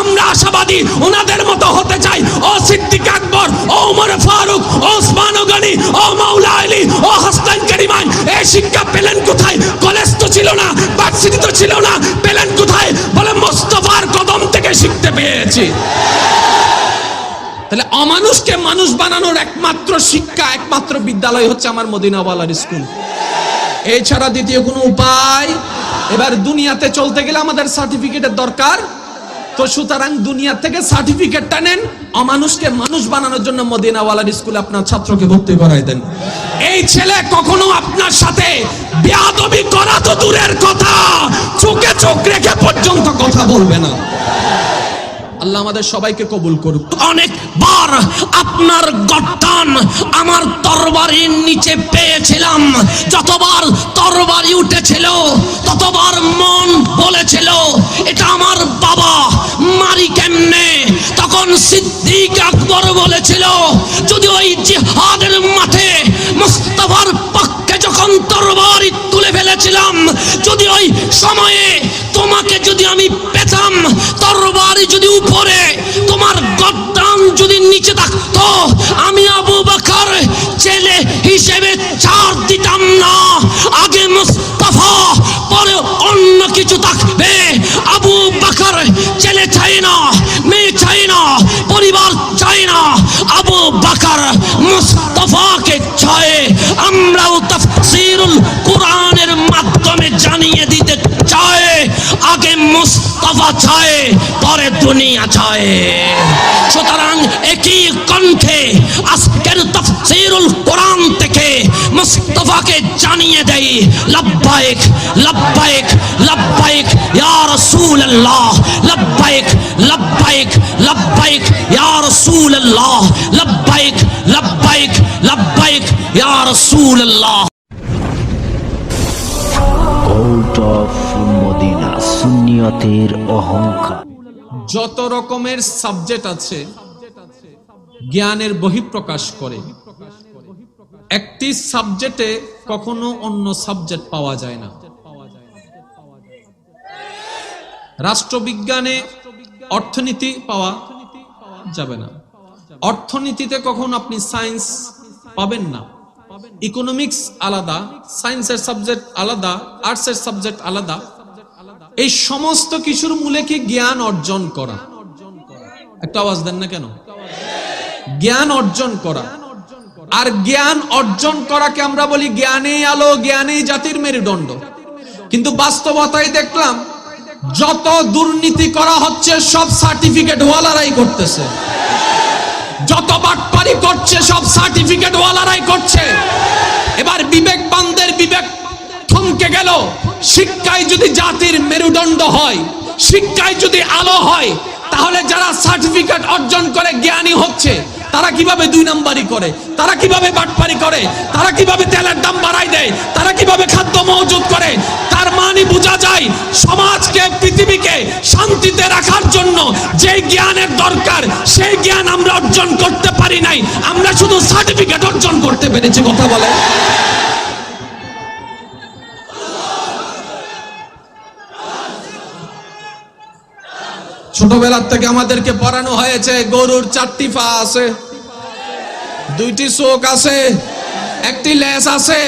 আমরা আশাবাদী ওনাদের মতো হতে চাই। ও সিদ্দিক আকবর, ও ওমর ফারুক, ও ওসমান গনি, ও মাওলা আলী, ও হাসান কারিমান, এই শিক্ষা পেলেন কোথায়? কলেজ তো ছিল না, ভার্সিটি তো ছিল না, পেলেন কোথায়? বলে মুস্তাফার কদম থেকে শিখতে পেয়েছি। তাহলে অমানুষকে মানুষ বানানোর একমাত্র শিক্ষা, একমাত্র বিদ্যালয় হচ্ছে আমার মদিনাওয়ালার স্কুল। এছাড়া দ্বিতীয় কোনো উপায়। এবার দুনিয়াতে চলতে গেলে আমাদের সার্টিফিকেটের দরকার, তো সুতরাং দুনিয়া থেকে সার্টিফিকেটটা নেন, অমানুষকে মানুষ বানানোর জন্য মদিনাওয়ালার স্কুলে আপনার ছাত্রকে ভর্তি করাই দেন। এই ছেলে কখনো আপনার সাথে বেয়াদবি করা তো দূরের কথা, চোখে চোখ রেখে পর্যন্ত কথা বলবে না। আল্লাহ আমাদের সবাইকে কবুল করুক। অনেকবার আপনার গর্দান আমার তরবারির নিচে পেয়েছিলাম, যতবার তরবারি উঠেছিল ততবার মন বলেছিল এটা আমার বাবা, মারি কেমনে? তখন সিদ্দিক আকবর বলেছিল যদি ওই জিহাদের মাঠে মুস্তাফার পক্ষে যখন তরবারি তুলে ফেলেছিলাম, যদি ওই সময়ে তোমাকে যদি আমি পেতাম, তরবারি যদি উপরে তোমার গর্দান যদি নিচে থাকতো, আমি আবু বকর ছেলে হিসেবে ছাড় দিতাম না। আগে মুস্তাফা, পরে অন্য কিছু থাকবে। আবু বকর ছেলে চাই না, মেয়ে চাই না, পরিবার চাই না, আবু বকর মুস্তাফাকে চায়। আমরাও তাফসীরুল কোরআনের মাধ্যমে জানিয়ে দিতে চাই, আগে মুস্তাফা চায়, পরে দুনিয়া চায়। সুতরাং একই কণ্ঠে আজকের তাফসীরুল কোরআন থেকে মুস্তাফাকে জানিয়ে দেই, লব্বাইক লব্বাইক লব্বাইক ইয়া রাসূলুল্লাহ, লব্বাইক লব্বাইক লব্বাইক ইয়া রাসূলুল্লাহ, লব্বাইক লব্বাইক লব্বাইক ইয়া রাসূলুল্লাহ। কোর্ট অফ মদিনা, সুন্নিয়তের অহংকার। যত রকমের সাবজেক্ট আছে জ্ঞানের বহিঃপ্রকাশ করে, একটি সাবজেক্টে কখনো অন্য সাবজেক্ট পাওয়া যায় না। রাষ্ট্রবিজ্ঞানে অর্থনীতি পাওয়া যাবে না, অর্থনীতিতে কখনো আপনি সায়েন্স পাবেন না। ইকোনমিক্স আলাদা, সায়েন্সের সাবজেক্ট আলাদা, আর্টসের সাবজেক্ট আলাদা। এই সমস্ত কিছুর মূলে কি? জ্ঞান অর্জন করা। একটা আওয়াজ দেন না কেন? জ্ঞান অর্জন করা। আর জ্ঞান অর্জন করাকে আমরা বলি জ্ঞানেই আলো, জ্ঞানেই জাতির মেরুদণ্ড। কিন্তু বাস্তবতায় দেখলাম যত দুর্নীতি করা হচ্ছে সব সার্টিফিকেট ওয়ালারাই করতেছে, যত বাটপারি করছে সব সার্টিফিকেট ওয়ালারাই করছে। এবার বিবেকবানদের বিবেক থমকে গেল। শিক্ষায় যদি জাতির মেরুদণ্ড হয়, শিক্ষায় যদি আলো হয়, তাহলে যারা সার্টিফিকেট অর্জন করে জ্ঞানী হচ্ছে, তারা কিভাবে দুই নাম্বারি করে, তারা কিভাবে বাটপারি করে, তারা কিভাবে তেলের দাম বাড়াই দেয়, তারা কিভাবে খাদ্য মজুত করে। তার মানে বোঝা যায় সমাজকে, পৃথিবীকে শান্তিতে রাখার জন্য যে জ্ঞানের দরকার সেই জ্ঞান আমরা অর্জন করতে পারি নাই, আমরা শুধু সার্টিফিকেট অর্জন করতে পেরেছি। কথা বলে ছোটবেলার থেকে আমাদেরকে পড়ানো হয়েছে গরুর 4টি পা আছে, 2টি চোখ আছে, 1টি লেজ আছে,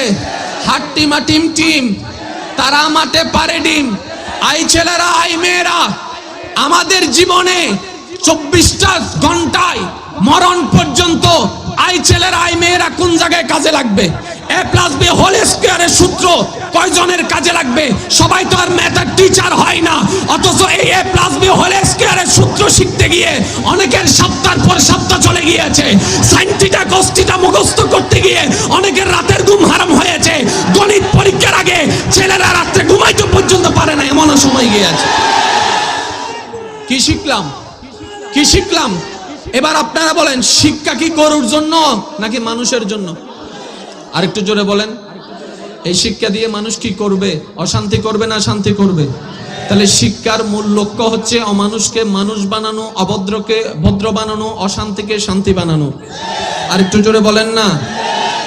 হাট্টিমা টিম টিম, তারা মাঠে পারে ডিম। আই ছেলেরা, আই মেয়েরা, আমাদের জীবনে 24টা ঘন্টায় মরণ পর্যন্ত আই ছেলেরা, আই মেয়েরা কোন জায়গায় কাজে লাগবে? a+b হোল স্কয়ারের সূত্র কয়জনের কাজে লাগবে? সবাই তো আর ম্যাথের টিচার হয় না। অথচ এই a+b হোল স্কয়ারের সূত্র শিখতে গিয়ে অনেকের সপ্তাহ পর সপ্তাহ চলে গিয়েছে। sin থিটা cos থিটা মুখস্থ করতে গিয়ে অনেকের রাতের ঘুম হারাম হয়েছে। গণিত পরীক্ষার আগে ছেলেরা রাতে ঘুমাইতে পর্যন্ত পারে না, এমন সময় গিয়েছে। কি শিখলাম? কি শিখলাম? এবার আপনারা বলেন, শিক্ষা কি গরুর জন্য নাকি মানুষের জন্য? আরেকটু জোরে বলেন। এই শিক্ষা দিয়ে মানুষ কি করবে? অশান্তি করবে না শান্তি করবে? তাহলে শিক্ষার মূল লক্ষ্য হচ্ছে অমানুষকে মানুষ বানানো, অভদ্রকে ভদ্র বানানো, অশান্তিকে শান্তি বানানো। আরেকটু জোরে বলেন না।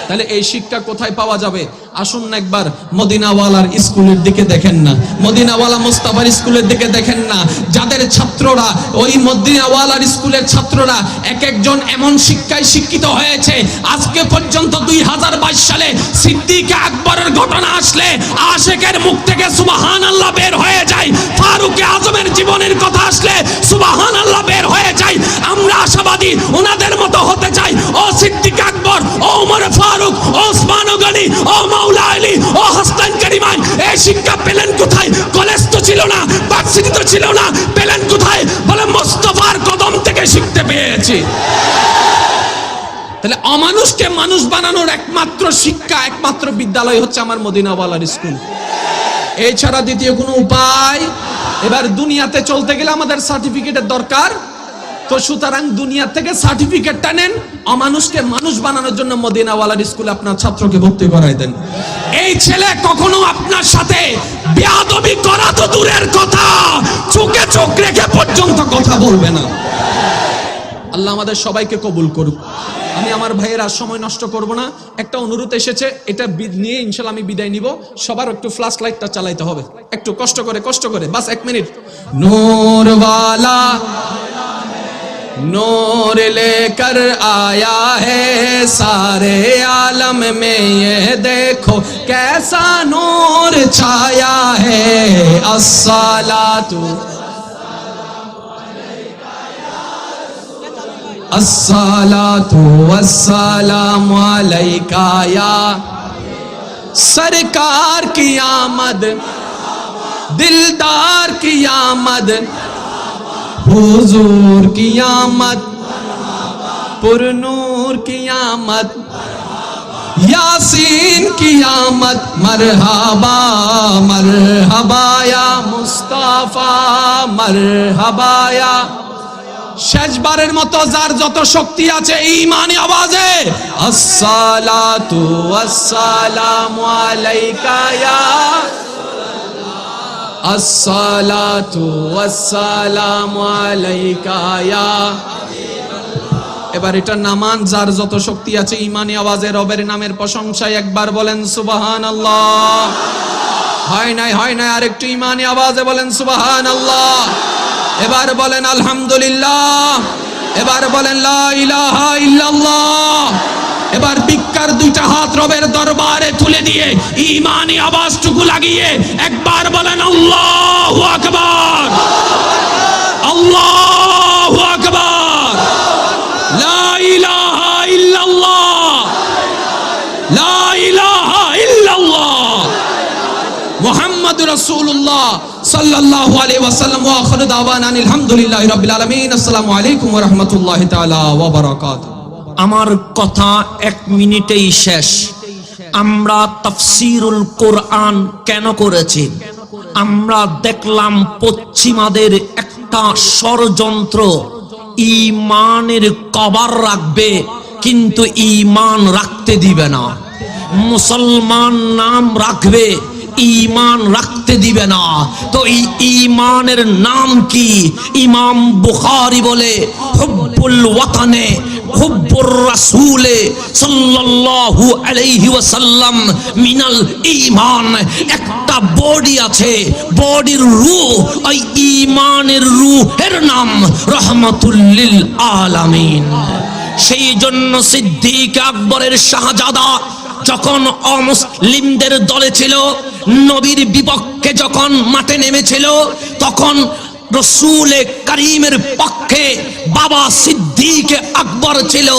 তাহলে এই শিক্ষা কোথায় পাওয়া যাবে? আসুন না একবার মদিনাওয়ালার স্কুলের দিকে দেখেন না, মদিনাওয়ালা মুস্তাফার স্কুলের দিকে দেখেন না, যাদের ছাত্ররা ওই মদিনাওয়ালার স্কুলের ছাত্ররা এক একজন এমন শিক্ষায় শিক্ষিত হয়েছে আজকে পর্যন্ত 2022 সালে সিদ্দিক আকবরের ঘটনা আসলে আশেকের মুখ থেকে সুবহানাল্লাহ বের হয়ে যায়, ফারুক আজমের জীবনের কথা আসলে সুবহানাল্লাহ বের হয়ে যায়। আমরা আশাবাদী ওনাদের মতো হতে চাই। ও সিদ্দিক আকবর, ও ওমর ফারুক, ও ওসমান গনি, ও মাওলা আলী, ও হাসান কারিমান, এই শিক্ষা পেলেন কোথায়? কলেজ তো ছিল না, ভার্সিটি তো ছিল না, পেলেন কোথায়? বলে মুস্তাফার কদম থেকে শিখতে পেয়েছি। তাহলে অমানুষকে মানুষ বানানোর একমাত্র শিক্ষা, একমাত্র বিদ্যালয় হচ্ছে আমার মদিনাওয়ালার স্কুল। এছাড়া দ্বিতীয় কোনো উপায়। এবার দুনিয়াতে চলতে গেলে আমাদের সার্টিফিকেটের দরকার, তো সুতরাং দুনিয়া থেকে সার্টিফিকেটটা নেন, অমানুষকে মানুষ বানানোর জন্য মদিনাওয়ালার স্কুলে আপনার ছাত্রকে ভর্তি করাই দেন। এই ছেলে কখনো আপনার সাথে বেয়াদবি করা তো দূরের কথা, চোখে চোখ রেখে পর্যন্ত কথা বলবে না। আল্লাহ আমাদের সবাইকে কবুল করুক। আমি আমার ভাইয়ের আর সময় নষ্ট করব না, একটা অনুরোধ এসেছে, এটা নিয়ে ইনশাআল্লাহ আমি বিদায় নিব। সবার একটু ফ্ল্যাশ লাইটটা চালাইতে হবে, একটু কষ্ট করে বাস 1 মিনিট। নূর वाला नूर लेकर आया है सारे आलम में, ये देखो कैसा नूर छाया है। अस्सलातु अस्सलातु वस्सलामु अलैका या सरकार की आमद, दिलदार की आमद, हुजूर की आमद, पुरनूर की आमद, यासीन की आमद, मरहबा मरहबा या मुस्ताफा मरहबा या। শেষবারের মতো যার যত শক্তি আছে ঈমানি আওয়াজে আসসালাতু ওয়াসসালামু আলাইকা ইয়া আসসালাতু ওয়াসসালামু আলাইকা ইয়া। এবার এটা নামান, যার যত শক্তি আছে ঈমানি আওয়াজে রবের নামের প্রশংসায় একবার বলেন সুবহানাল্লাহ। হয় নাই আরেকটু ঈমানি আওয়াজে বলেন সুবহানাল্লাহ। এবার বলেন আলহামদুলিল্লাহ, এবার বলেন লা ইলাহা ইল্লাল্লাহ। এবার ভিক্ষার দুইটা হাত রবের দরবারে তুলে দিয়ে ঈমানি আওয়াজটুকু লাগিয়ে একবার বলেন আল্লাহু আকবার, আল্লাহু আকবার, লা ইলাহা ইল্লাল্লাহ, লা ইলাহা ইল্লাল্লাহ, মুহাম্মাদুর রাসূলুল্লাহ সাল্লাল্লাহু আলাইহি ওয়াসাল্লাম। ওয়া আখিরু দাওয়ানা আলহামদুলিল্লাহি রাব্বিল আলামিন। আসসালামু আলাইকুম ওয়া রাহমাতুল্লাহি তাআলা ওয়া বারাকাতুহু। আমার কথা 1 মিনিটেই শেষ। আমরা তাফসীরুল কোরআন কেন করেছি? আমরা দেখলাম পশ্চিমাদের একটা ষড়যন্ত্র, ঈমানের কভার রাখবে কিন্তু ঈমান রাখতে দিবে না। মুসলমান নাম রাখবে, ঈমান রাখতে দিবে না। তো এই ঈমানের নাম কি? ইমাম বুখারী বলে হুব্বুল ওয়াতানে হুব্বুর রাসূলে সাল্লাল্লাহু আলাইহি ওয়াসাল্লাম মিনাল ঈমান। একটা বডি আছে, বডির রূহ, ওই ঈমানের রূহের নাম রাহমাতুল লিল আলামিন। সেই জন্য সিদ্দিক আকবরের শাহজাদা যখন অমুসলিমদের দলে ছিল, নবীর বিপক্ষে যখন মাঠে নেমেছিল, তখন রসূল করিমের পক্ষে বাবা সিদ্দিক আকবর ছিল।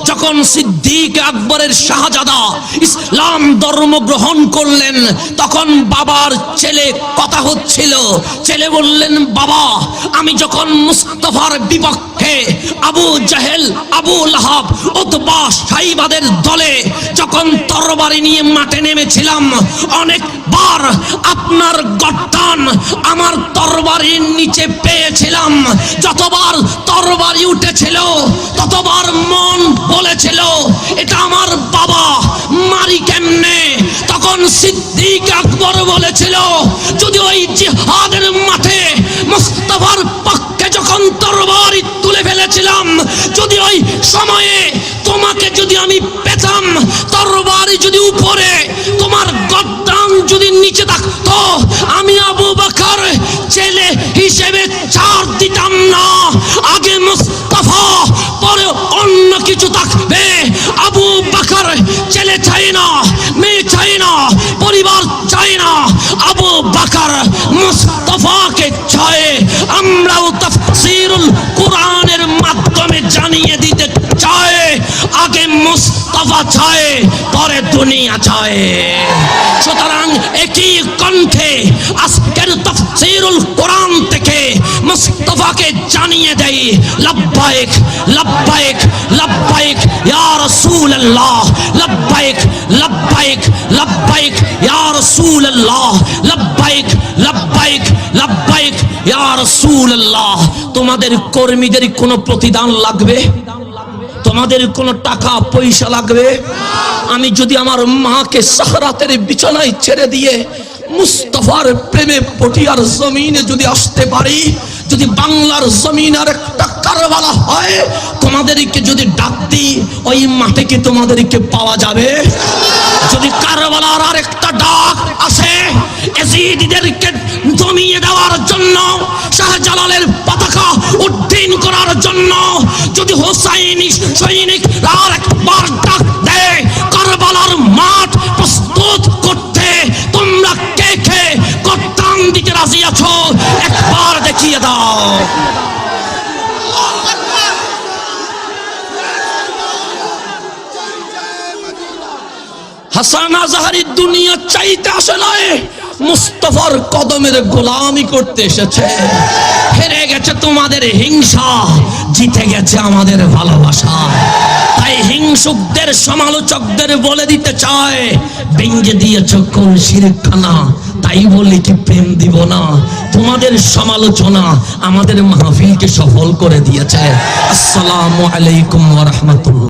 যখন সিদ্দিক আকবরের শাহজাদা ইসলাম ধর্ম গ্রহণ করলেন, তখন বাবার ছেলে কথা হচ্ছিল। ছেলে বললেন, বাবা আমি যখন মুস্তাফার বিপক্ষে আবু জাহেল, আবু লাহাব, উতবা, সাইবাদের দলে যখন তরবারি নিয়ে মাঠে নেমেছিলাম, অনেকবার আপনার গর্দান আমার তরবারির নিচে পেয়েছিলাম। যতবার তরবারি উঠেছিল ততবার মন বলেছিল এটা আমার বাবা, মারি কেমনে? তখন সিদ্দিক আকবর বলেছিল, যদি ওই জিহাদের মাঠে মুস্তাফার পক্ষে যখন তরবারি তুলে করে ফেলেছিলাম। যদি ওই সময়ে তোমাকে যদি আমি পেতাম, তরবারি যদি উপরে, তোমার গর্দান যদি নিচে থাকতো, আমি আবু বকর ছেলে হিসেবে ছাড় দিতাম না। আগে মুস্তাফা, পরে অন্য কিছু থাকবে। আবু বকর ছেলে চাই না, মেয়ে চাই না, পরিবার চাই না, আবু বকর মুস্তাফাকে চায়। আমরাও তাফসীরুল কোরআনের মাধ্যমে জানিয়ে দিতে চাই, আগে মুস্তাফা চায়, পরে দুনিয়া চায়। সুতরাং একই কণ্ঠে আজকের তাফসীরুল কোরআন থেকে মুস্তাফাকে জানিয়ে দেই, লব্বাইক লব্বাইক লব্বাইক ইয়া রাসূলুল্লাহ, লব্বাইক লব্বাইক লব্বাইক ইয়া রাসূলুল্লাহ, লব্বাইক লব্বাইক লব্বাইক ইয়া রাসূলুল্লাহ। তোমাদের কর্মীদের কোনো প্রতিদান লাগবে? তোমাদের কোনো টাকা পয়সা লাগবে? আমি যদি আমার মাকে সাহরাতের বিছানায় ছেড়ে দিয়ে মুস্তাফার প্রেমে পটিয়ার জমিনে যদি আসতে পারি, যদি বাংলার জমিন আর একটা কারবালা হয়, তোমাদেরকে যদি ডাক দিই, ওই মাঠে কি তোমাদেরকে পাওয়া যাবে? যদি কারবালার আর একটা ডাক আসে, এজিদিদেরকে জমিয়ে দেওয়ার জন্য, শাহজালালের পতাকা উড্ডীন করার জন্য, যদি হোসাইনি সৈনিক আর একবার ডাক দেয়, কারবালার মাঠ প্রস্তুত করতে তোমরা কে কে গর্দান দিতে রাজি আছো? একবার দেখিয়ে দাও। হাসান আজহারি দুনিয়া চাইতে আসে নয়, মুস্তাফার কদমের গোলামি করতে এসেছে। হেরে গেছে তোমাদের হিংসা, জিতে গেছে আমাদের ভালোবাসা। তাই হিংসুকদের, সমালোচকদের বলে দিতে চায়, ভেঙে দিয়েছ কোন শিরখানা, তাই বলি কি প্রেম দিব না? তোমাদের সমালোচনা আমাদের মাহফিলকে সফল করে দিয়েছে। আসসালামু আলাইকুম ওয়া রাহমাতুল্লাহ।